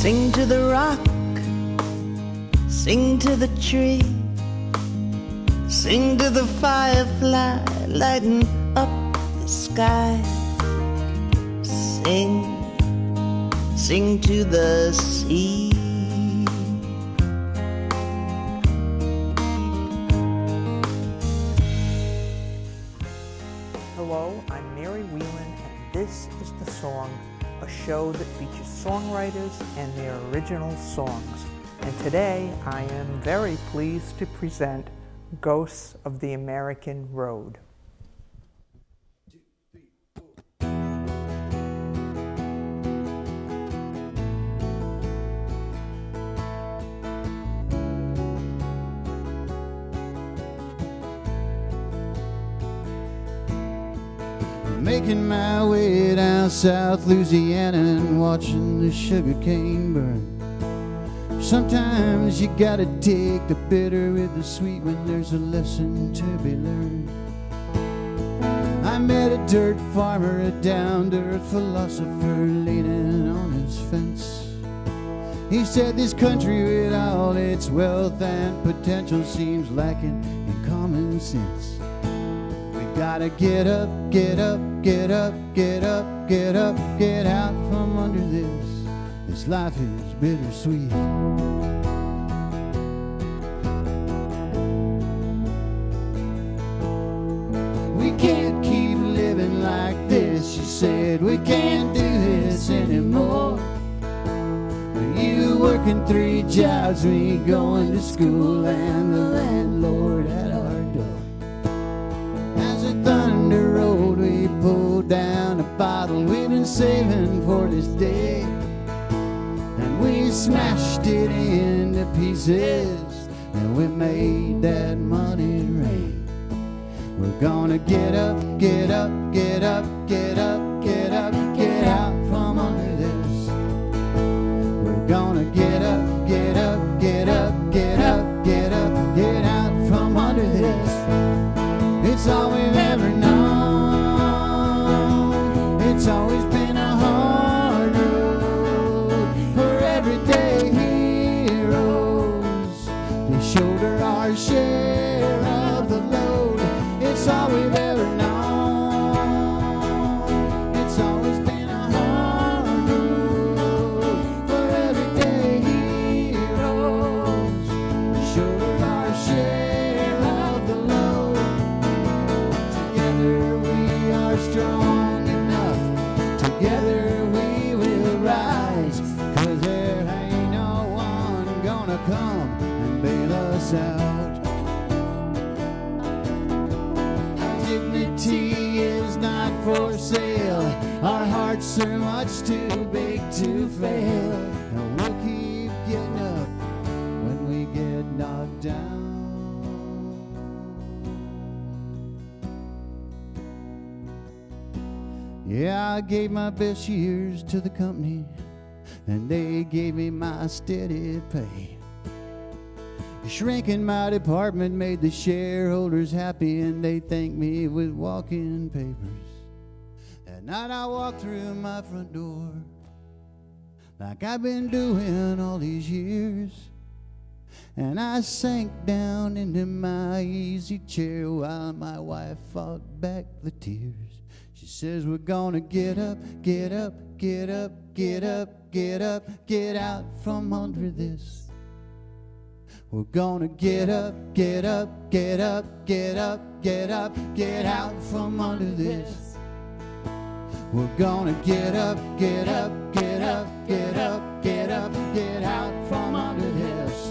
Sing to the rock, sing to the tree, sing to the firefly lighting up the sky. Sing, sing to the sea. Hello, I'm Mary Whelan, and this is The Song, a show that features songwriters and their original songs. And today I am very pleased to present Ghosts of the American Road. Making my way down South Louisiana and watching the sugarcane burn. Sometimes you gotta take the bitter with the sweet when there's a lesson to be learned. I met a dirt farmer, a down-to-earth philosopher leaning on his fence. He said this country with all its wealth and potential seems lacking in common sense. Gotta get up, get up, get up, get up, get up, get out from under this. This life is bittersweet. We can't keep living like this, she said. We can't do this anymore. You working 3 jobs, me going to school, and the landlord at our door. Thunder road, we pulled down a bottle we've been saving for this day, and we smashed it into pieces, and we made that money rain. We're gonna get up, get up, get up, get up, get up, get out from under this. We're gonna get up, get up, get up, get up, get up, get out from under this. It's all we've ever known. It's always been a hard road for everyday heroes to shoulder our share of the load. It's all we've ever known. It's always been a hard road for everyday heroes to shoulder our share of the load. Strong enough, together we will rise, 'cause there ain't no one gonna come and bail us out. Our dignity is not for sale, our hearts are much too big to fail, and we'll keep getting up when we get knocked down. Yeah, I gave my best years to the company, and they gave me my steady pay. Shrinking my department made the shareholders happy, and they thanked me with walking papers. At night I walked through my front door like I've been doing all these years, and I sank down into my easy chair while my wife fought back the tears. She says we're gonna get up, get up, get up, get up, get up, get out from under this. We're gonna get up, get up, get up, get up, get up, get out from under this. We're gonna get up, get up, get up, get up, get up, get out from under this.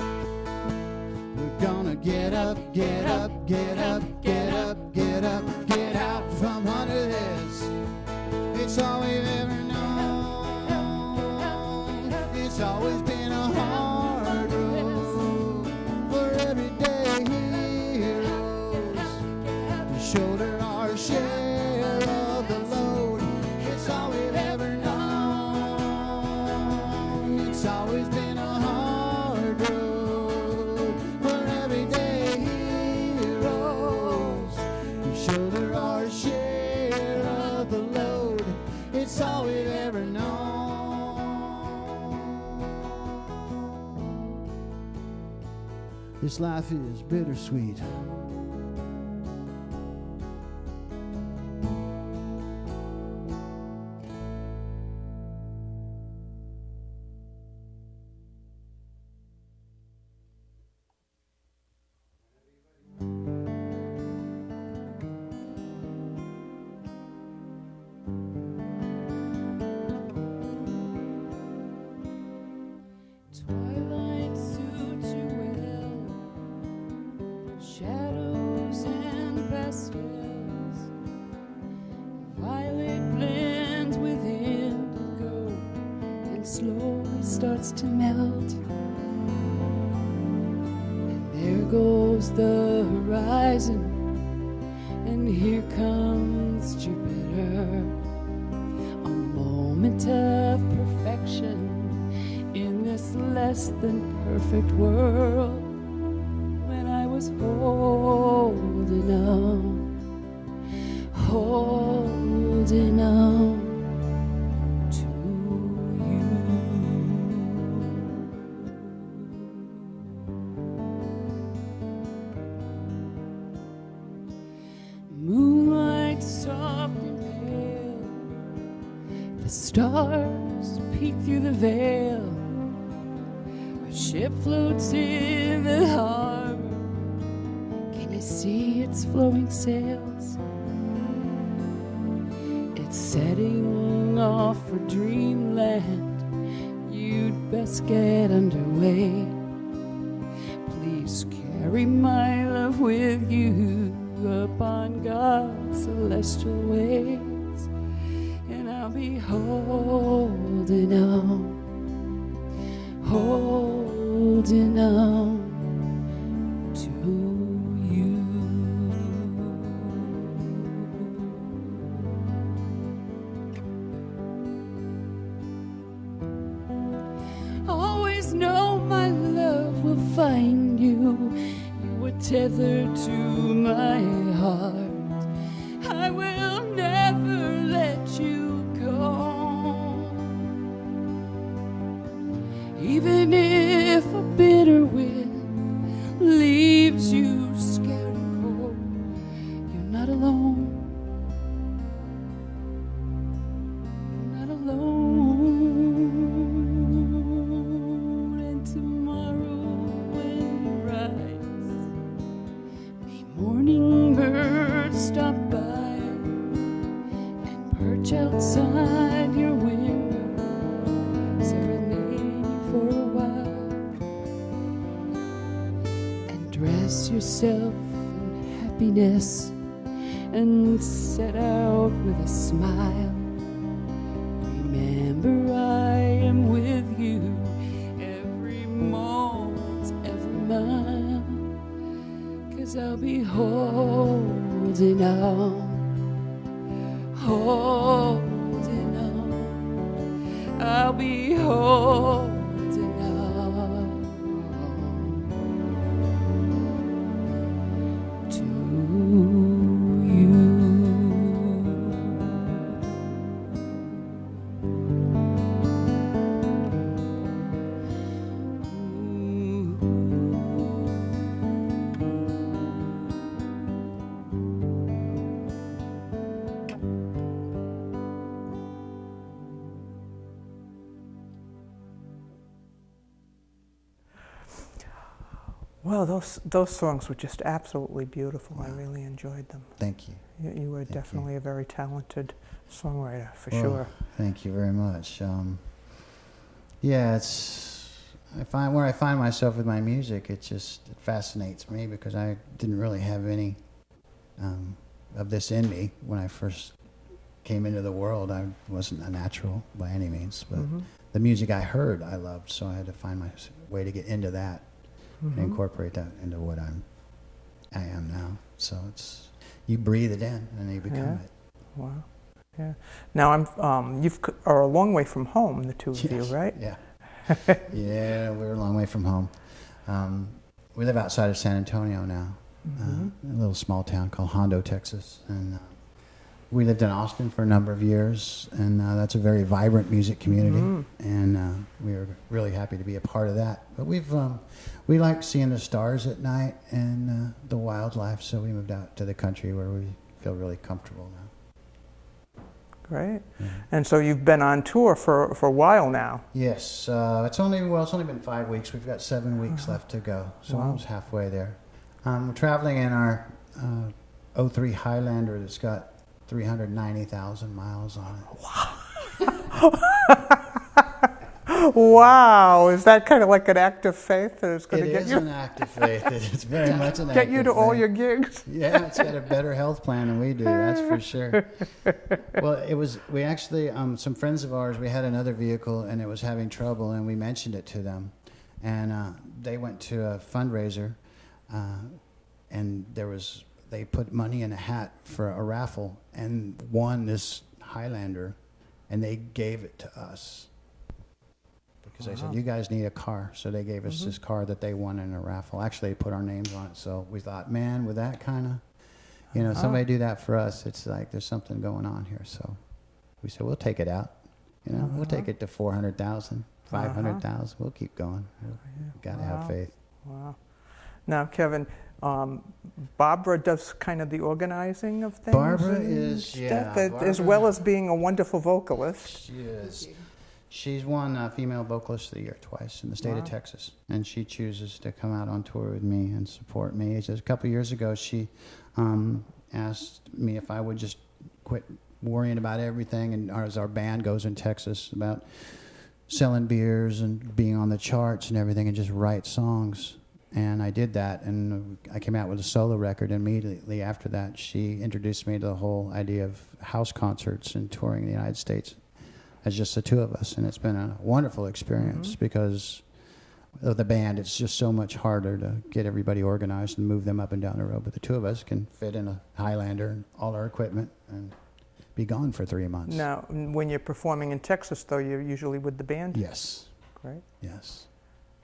We're gonna get up, get up, get up, get up, get up, get out from under this. It's all we've ever known. It's always been a hard road for everyday heroes to shoulder our share of the load. It's all we've ever known. It's always been a hard road for everyday heroes This life is bittersweet. Twilight suits you well, shadows and pastels. Violet blends with indigo and slowly starts to melt. And there goes the horizon, and here comes Jupiter. A moment of perfection in this less than perfect world, when I was holding on to you. Moonlight soft and pale, the stars peek through the veil. A ship floats in the harbor. Can you see its flowing sails? It's setting off for dreamland. You'd best get underway. Please carry my love with you upon God's celestial ways, and I'll be holding on to you. Always know my love will find you. You were tethered to my heart. I will never let you go. Even if a bitter wind leaves you scared and cold, you're not alone. You're not alone. And tomorrow when you rise, may morning birds stop by and perch outside your window, serenade you for a while, and dress yourself in happiness and set out with a smile. Remember, I am with you every moment, every mile, 'cause I'll be holding on. I'll be holding on to you. Well, those songs were just absolutely beautiful. I really enjoyed them. Thank you. You were definitely a very talented songwriter, for Well, sure. Thank you very much. Yeah, where I find myself with my music, it fascinates me because I didn't really have any of this in me when I first came into the world. I wasn't a natural by any means, but the music I heard, I loved, so I had to find my way to get into that and incorporate that into what I am now. So you breathe it in and you become it. Wow. Yeah. Now you are a long way from home, the two of you, right? Yeah. Yeah, we're a long way from home. We live outside of San Antonio now, a little small town called Hondo, Texas, and we lived in Austin for a number of years, and that's a very vibrant music community, and we were really happy to be a part of that. But we like seeing the stars at night and the wildlife, so we moved out to the country where we feel really comfortable now. Great. Yeah. And so you've been on tour for a while now. Yes. It's only been 5 weeks. We've got 7 weeks left to go, so almost halfway there. We're traveling in our 03 Highlander that's got 390,000 miles on it. Wow. Wow. Is that kind of like an act of faith that it's going to get you? It is an act of faith. It's very much an act of faith. Get you to all your gigs? Yeah, it's got a better health plan than we do, that's for sure. Well, we actually, some friends of ours, we had another vehicle and it was having trouble, and we mentioned it to them. And they went to a fundraiser, and they put money in a hat for a raffle and won this Highlander, and they gave it to us because they said, you guys need a car, so they gave us this car that they won in a raffle. Actually, they put our names on it, so we thought, man, with that kind of, somebody do that for us, it's like there's something going on here. So we said, we'll take it out, we'll take it to 400,000, 500,000, we'll keep going. Got to have faith. Wow. Now, Kevin, Barbara does kind of the organizing of things. Barbara is, as well as being a wonderful vocalist. She is. She's won Female Vocalist of the Year twice in the state of Texas, and she chooses to come out on tour with me and support me. Just a couple years ago, she asked me if I would just quit worrying about everything, and as our band goes in Texas, about selling beers and being on the charts and everything, and just write songs. And I did that, and I came out with a solo record. Immediately after that, she introduced me to the whole idea of house concerts and touring the United States as just the two of us. And it's been a wonderful experience because of the band. It's just so much harder to get everybody organized and move them up and down the road. But the two of us can fit in a Highlander and all our equipment and be gone for 3 months. Now, when you're performing in Texas, though, you're usually with the band? Yes. Great. Yes.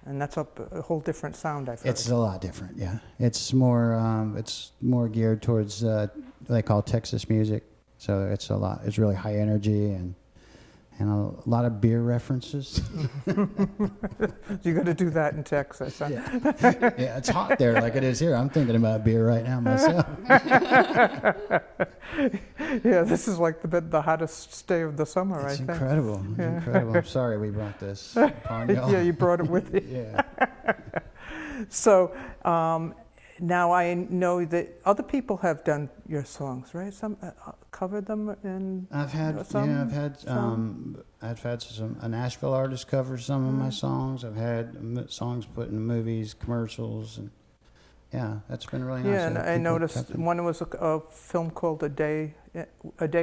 And that's a whole different sound, I've heard. It's a lot different, yeah. It's more geared towards what they call Texas music. So it's really high energy and a lot of beer references. You got to do that in Texas, huh? Yeah, it's hot there like it is here. I'm thinking about beer right now myself. Yeah, this is like the hottest day of the summer, I think. Incredible. It's incredible. I'm sorry we brought this upon y'all. Yeah, you brought it with you. Yeah. So now I know that other people have done your songs, right? Some covered them in. I've had some a Nashville artist cover some of my songs. I've had songs put in movies, commercials, and that's been really nice. Yeah, and I noticed one was a film called A Day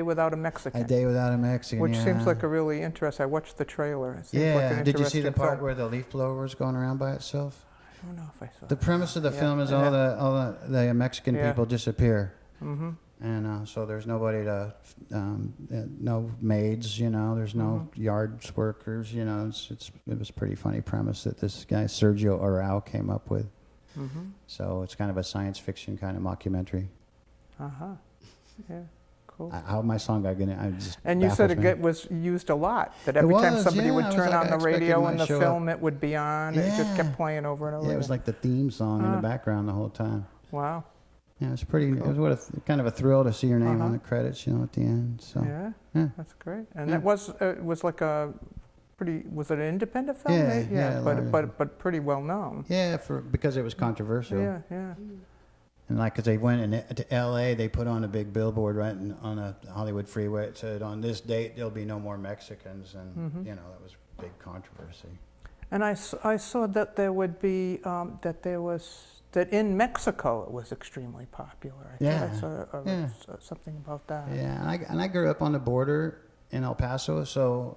Without a Mexican. A Day Without a Mexican, which seems like a really interesting. I watched the trailer. It seems like an did you see the part film. where the leaf blower was going around by itself? I don't know if I saw The premise of the film is all the Mexican people disappear. Mm-hmm. And so there's nobody to, no maids, there's no yards workers, it was a pretty funny premise that this guy, Sergio Arau, came up with. Mm-hmm. So it's kind of a science fiction kind of mockumentary. Yeah, cool. How my song got getting, and you said it was used a lot, that every time somebody would turn on the radio in the film, it would be on, it just kept playing over and over. Yeah, it was like the theme song in the background the whole time. Wow. Yeah, it's pretty. Cool. It was kind of a thrill to see your name on the credits, at the end. So yeah, that's great. And it was like a pretty. Was it an independent film? Yeah, but pretty well known. Yeah, because it was controversial. Yeah. And because they went to L.A., they put on a big billboard right on a Hollywood freeway. It said, "On this date, there'll be no more Mexicans," and that was a big controversy. And I saw that there would be that in Mexico it was extremely popular. I saw something about that. Yeah, and I grew up on the border in El Paso, so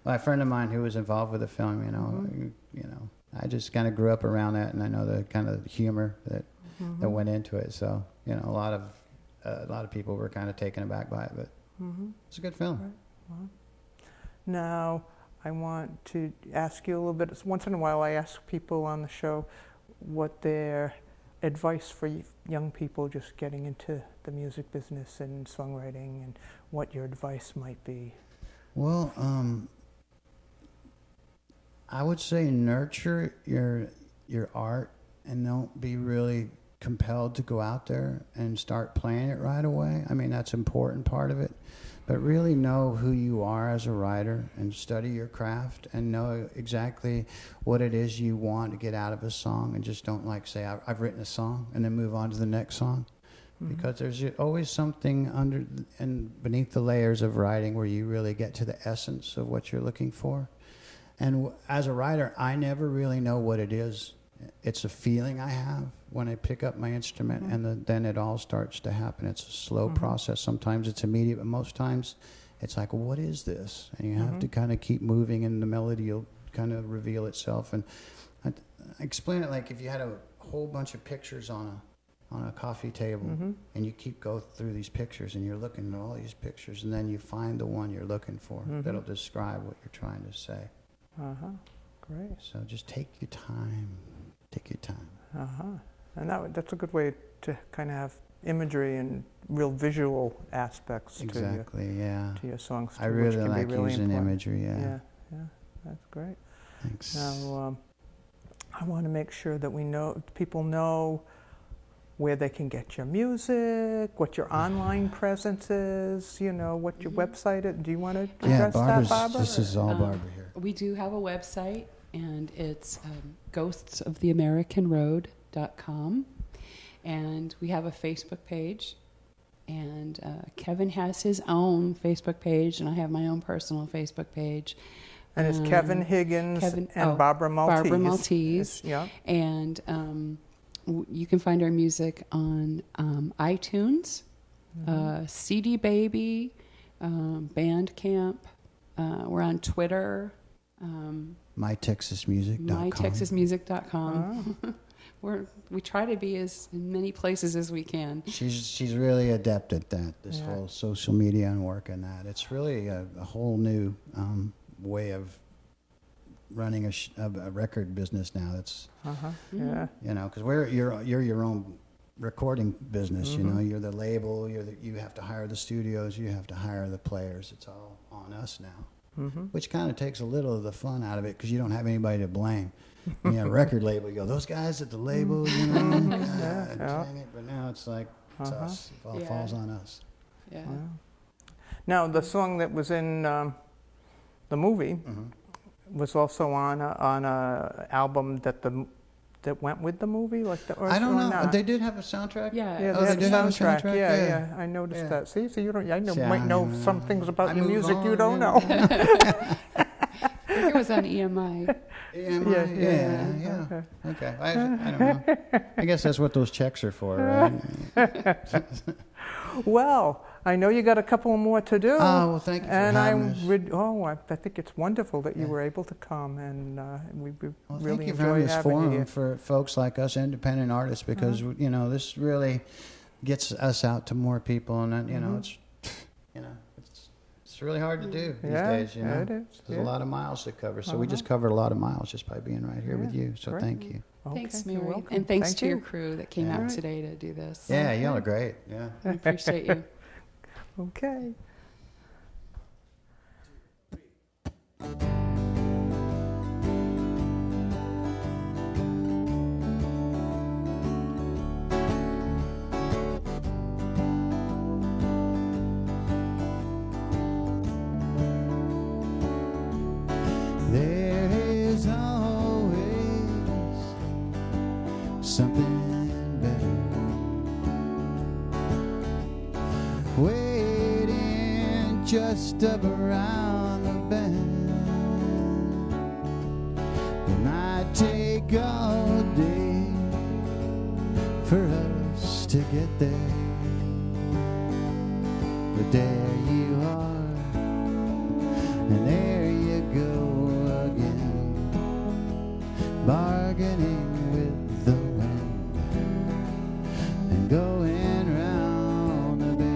a friend of mine who was involved with the film, I just kind of grew up around that, and I know the kind of humor that went into it. So a lot of people were kind of taken aback by it, but it's a good film. Right. Wow. Now, I want to ask you a little bit. Once in a while, I ask people on the show what their advice for young people just getting into the music business and songwriting, and what your advice might be? Well, I would say nurture your art and don't be really compelled to go out there and start playing it right away. I mean, that's an important part of it. But really know who you are as a writer and study your craft and know exactly what it is you want to get out of a song, and just don't like say, I've written a song and then move on to the next song. Mm-hmm. Because there's always something under and beneath the layers of writing where you really get to the essence of what you're looking for. And as a writer, I never really know what it is. It's a feeling I have when I pick up my instrument, mm-hmm. and then it all starts to happen. It's a slow mm-hmm. process. Sometimes it's immediate, but most times it's like, well, what is this? And you have mm-hmm. to kind of keep moving, and the melody will kind of reveal itself. And I explain it like if you had a whole bunch of pictures on a coffee table, mm-hmm. and you keep go through these pictures, and you're looking at all these pictures, and then you find the one you're looking for mm-hmm. that'll describe what you're trying to say. Uh-huh. Great. So just take your time. Take your time. Uh-huh. And that's a good way to kind of have imagery and real visual aspects exactly, to your songs. I really like using imagery, Yeah, that's great. Thanks. Now, I want to make sure that people know where they can get your music, what your online presence is, what your website is. Do you want to address that, Barbara? This is all Barbara here. We do have a website, and it's ghostsoftheamericanroad.com, and we have a Facebook page, and Kevin has his own Facebook page, and I have my own personal Facebook page. And it's Kevin Higgins and Barbara Maltese. Barbara Maltese. Yeah. And you can find our music on iTunes, mm-hmm. CD Baby, Bandcamp. We're on Twitter. MyTexasMusic.com. MyTexasMusic.com. Oh. We try to be as in many places as we can. She's really adept at that. This whole social media and work and that. It's really a whole new way of running a record business now. It's because you're your own recording business. Mm-hmm. You're the label. You have to hire the studios. You have to hire the players. It's all on us now. Mm-hmm. Which kind of takes a little of the fun out of it because you don't have anybody to blame. When you have a record label, you go, those guys at the label, God, dang it. But now it's like, it's us. It all falls on us. Yeah. Now, the song that was in the movie mm-hmm. was also on a album that went with the movie? I don't know. Not? They did have a soundtrack? Yeah. They did have a soundtrack. Yeah. I noticed that. See, so you don't. I might know some things about your music you don't know. I think it was on EMI. Yeah. Okay. I don't know. I guess that's what those checks are for, right? Well, I know you got a couple more to do. Oh, well, thank you for having us. I think it's wonderful that you were able to come, and we really enjoy having this forum for folks like us, independent artists, because this really gets us out to more people, and it's really hard to do these days. Yeah, it is. There's a lot of miles to cover, so we just covered a lot of miles just by being right here with you. So great. Thank you. Okay, thanks, Mary, and thanks to your crew that came out today to do this. Yeah, y'all are great. Yeah, I appreciate you. Okay. There is always something better waiting just up around the bend. It might take all day for us to get there, but there you are, and there you go again, bargaining with the wind and going round the bend.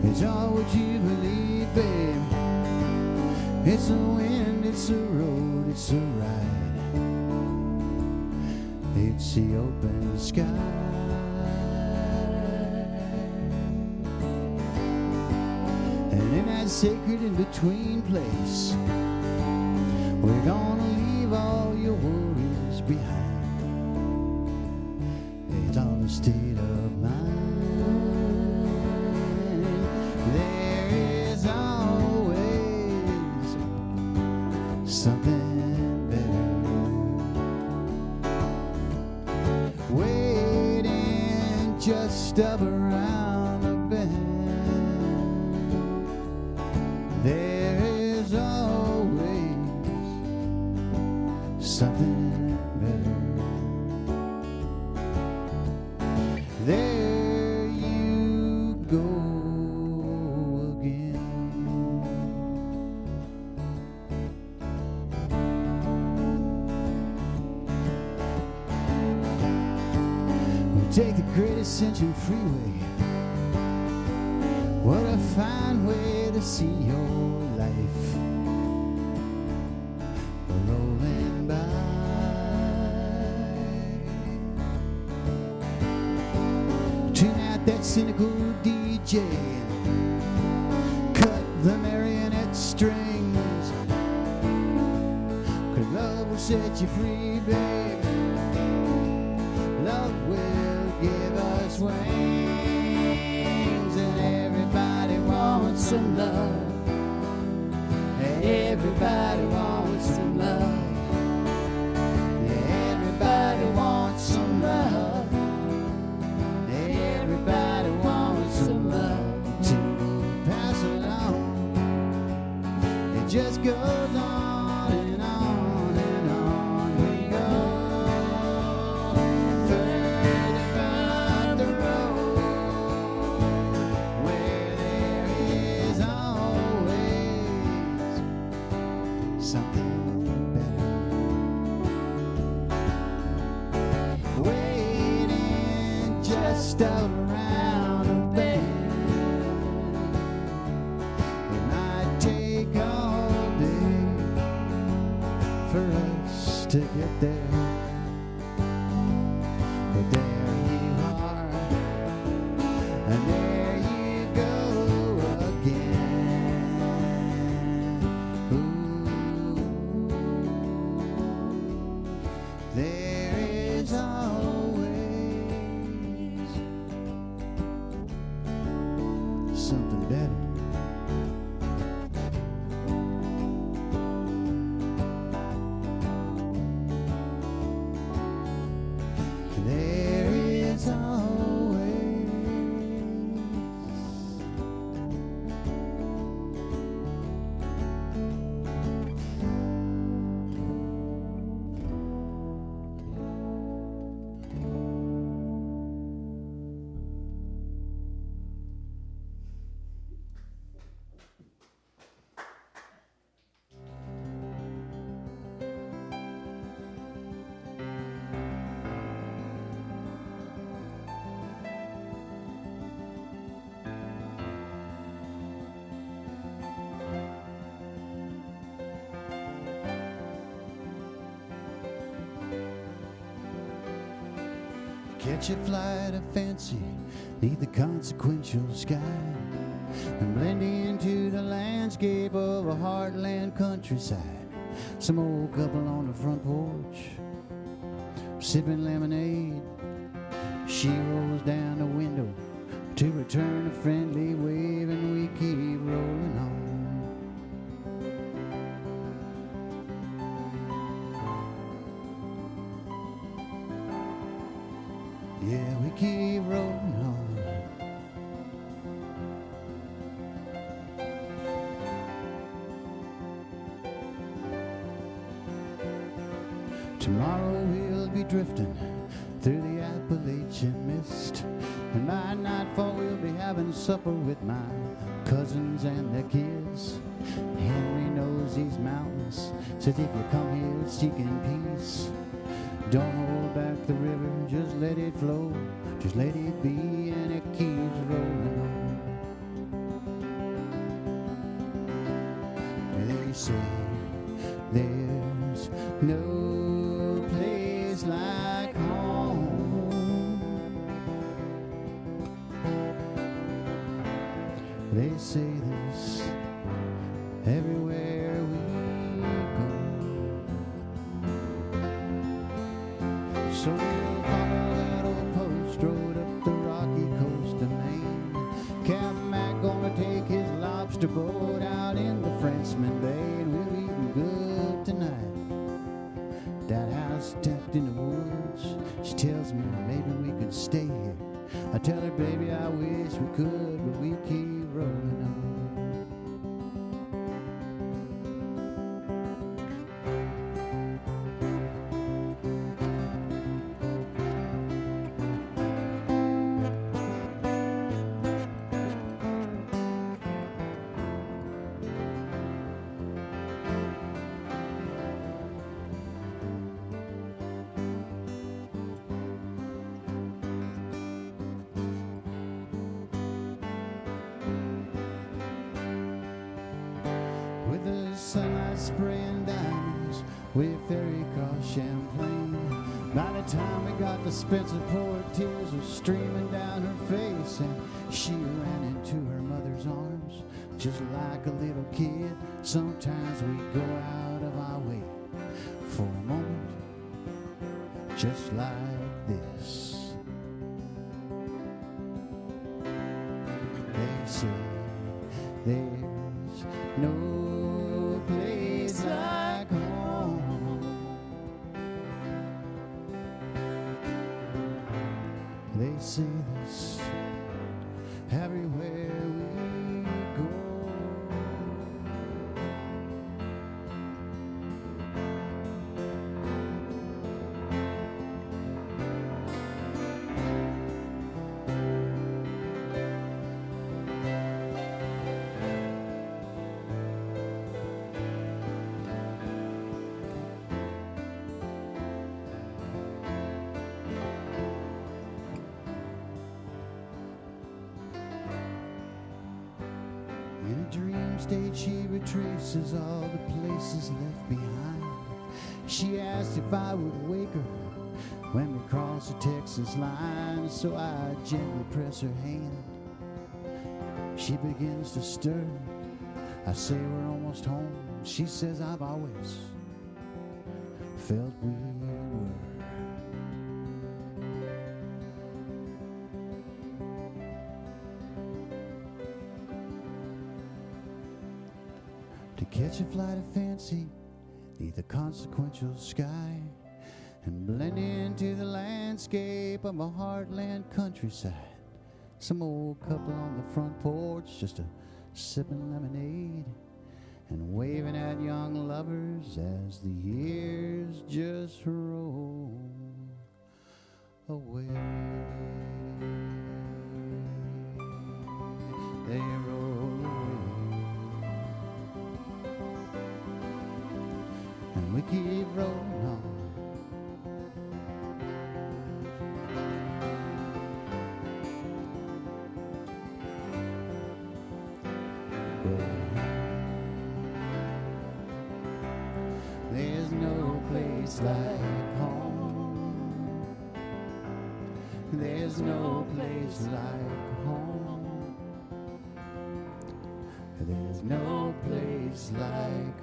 It's all what you believe babe. It's the wind, it's the road, it's the ride. It's the open sky. And in that sacred in-between place, we're gonna leave all your worries behind. It's all a state of mind. There is always something better waiting just up around the bend. There is always something better. There you go again. We take the Great Ascension Freeway. What a fine way to see your life rolling by. Tune out that cynical DJ, cut the marionette strings, 'cause love will set you free, babe. Love will give us wings, and everybody wants some love. Everybody wants some love. Everybody wants some love. Everybody wants some love to pass along. It just goes on and on and on we go. Further up the road where there is always something better waiting just around a bend. It might take all day for us to get there, but there you are, and there you go again. Ooh, there is always something better. There is always catch a flight of fancy neath the consequential sky and blend into the landscape of a heartland countryside. Some old couple on the front porch sipping lemonade. She rolls down the window to return a friendly wave, and we keep rolling on. Yeah, we keep rolling on. Tomorrow we'll be drifting through the Appalachian mist, and by nightfall we'll be having supper with my cousins and their kids. Henry knows these mountains, says if you come here seeking peace, don't hold back the river, just let it flow, just let it be, and it keeps rolling on. say there's no place like home. They say this everywhere we go. So we'll follow that old post road up the rocky coast of Maine. Captain Mac gonna take his lobster boat out in the Frenchman Bay, and we're eating good tonight. That house tucked in the woods, she tells me maybe we could stay here. I tell her, baby, I wish we could, but we keep rolling on. With the sunlight spraying diamonds, we ferry across Champlain. By the time we got to Spencerport, tears were streaming down her face, and she ran into her mother's arms just like a little kid. Sometimes we go out of our way for a moment, just like this. They say there's no place like home. They say this everywhere we go. In a dream state she retraces all the places left behind. She asked if I would wake her when we cross the Texas line, so I gently press her hand. She begins to stir. I say we're almost home. She says I've always felt we were. To catch a flight of fancy neath a consequential sky and blend into the landscape of a heartland countryside. Some old couple on the front porch just a sipping lemonade and waving at young lovers as the years just roll away. They roll away. And we keep rolling on. There's no place like home. There's no place like home. There's no place like